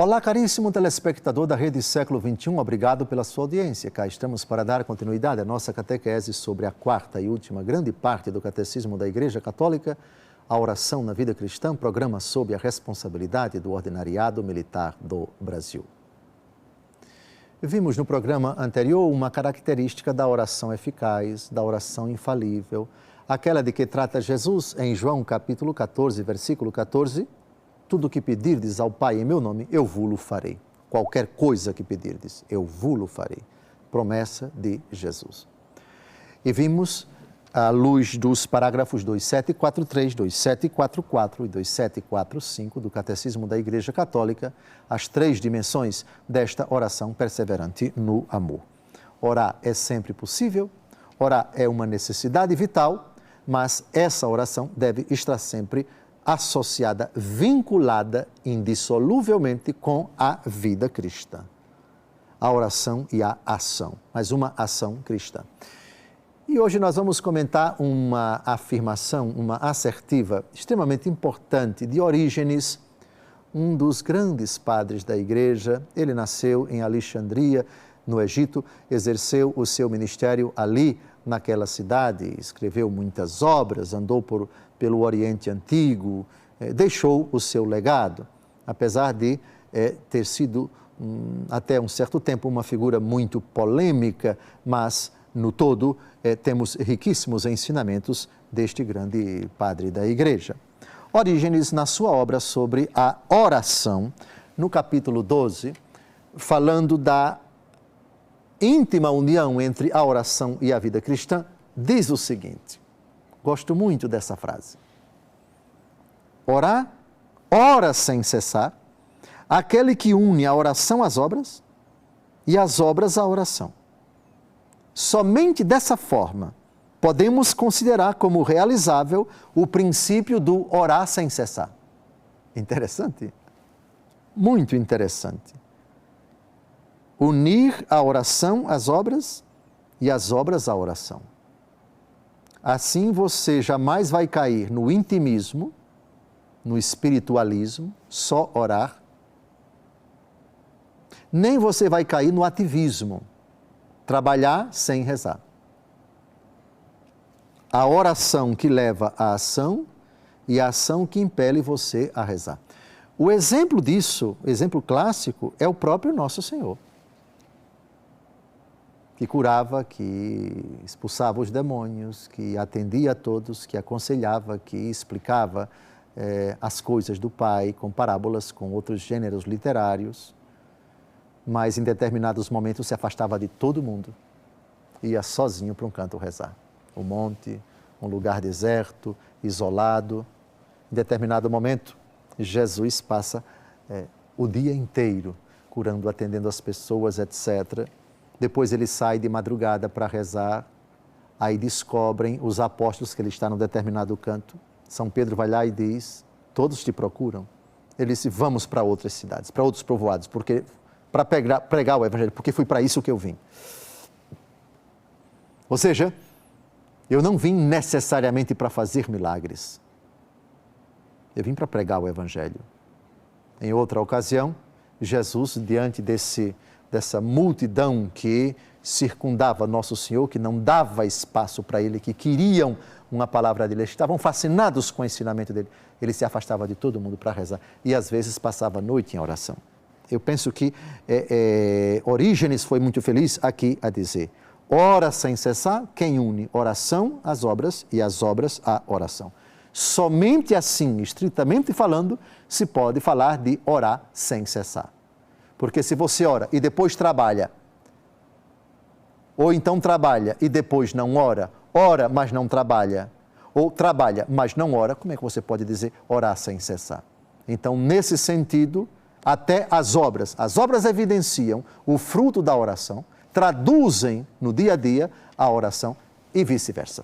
Olá, caríssimo telespectador da Rede Século XXI, obrigado pela sua audiência. Cá estamos para dar continuidade à nossa catequese sobre a quarta e última grande parte do Catecismo da Igreja Católica, a oração na vida cristã, programa sob a responsabilidade do Ordinariado Militar do Brasil. Vimos no programa anterior uma característica da oração eficaz, da oração infalível, aquela de que trata Jesus em João capítulo 14, versículo 14, tudo o que pedirdes ao Pai em meu nome, eu vou-lo farei. Qualquer coisa que pedirdes, eu vou-lo farei. Promessa de Jesus. E vimos, à luz dos parágrafos 2743, 2744 e 2745 do Catecismo da Igreja Católica, as três dimensões desta oração perseverante no amor. Orar é sempre possível, orar é uma necessidade vital, mas essa oração deve estar sempre associada, vinculada indissoluvelmente com a vida cristã. A oração e a ação, mas uma ação cristã. E hoje nós vamos comentar uma afirmação, uma assertiva extremamente importante de Orígenes, um dos grandes padres da Igreja. Ele nasceu em Alexandria, no Egito, exerceu o seu ministério ali, naquela cidade, escreveu muitas obras, andou pelo Oriente Antigo, deixou o seu legado, apesar de ter sido, até um certo tempo, uma figura muito polêmica, mas, no todo, temos riquíssimos ensinamentos deste grande padre da Igreja. Orígenes, na sua obra sobre a oração, no capítulo 12, falando da íntima união entre a oração e a vida cristã, diz o seguinte, gosto muito dessa frase: orar, ora sem cessar, aquele que une a oração às obras e as obras à oração. Somente dessa forma podemos considerar como realizável o princípio do orar sem cessar. Interessante? Muito interessante. Unir a oração às obras e as obras à oração. Assim você jamais vai cair no intimismo, no espiritualismo, só orar, nem você vai cair no ativismo, trabalhar sem rezar. A oração que leva à ação e a ação que impele você a rezar. O exemplo disso, o exemplo clássico, é o próprio Nosso Senhor, que curava, que expulsava os demônios, que atendia a todos, que aconselhava, que explicava as coisas do Pai com parábolas, com outros gêneros literários, mas em determinados momentos se afastava de todo mundo, ia sozinho para um canto rezar. Um monte, um lugar deserto, isolado. Em determinado momento, Jesus passa o dia inteiro curando, atendendo as pessoas, etc. Depois ele sai de madrugada para rezar, aí descobrem os apóstolos que ele está num determinado canto. São Pedro vai lá e diz, todos te procuram. Ele disse, vamos para outras cidades, para outros povoados, para pregar o Evangelho, porque foi para isso que eu vim. Ou seja, eu não vim necessariamente para fazer milagres. Eu vim para pregar o Evangelho. Em outra ocasião, Jesus, diante dessa multidão que circundava Nosso Senhor, que não dava espaço para ele, que queriam uma palavra dele, estavam fascinados com o ensinamento dele, ele se afastava de todo mundo para rezar e às vezes passava a noite em oração. Eu penso que Orígenes foi muito feliz aqui a dizer, ora sem cessar, quem une oração às obras e as obras à oração. Somente assim, estritamente falando, se pode falar de orar sem cessar. Porque se você ora e depois trabalha, ou então trabalha e depois não ora, ora, mas não trabalha, ou trabalha, mas não ora, como é que você pode dizer orar sem cessar? Então, nesse sentido, até as obras evidenciam o fruto da oração, traduzem no dia a dia a oração e vice-versa.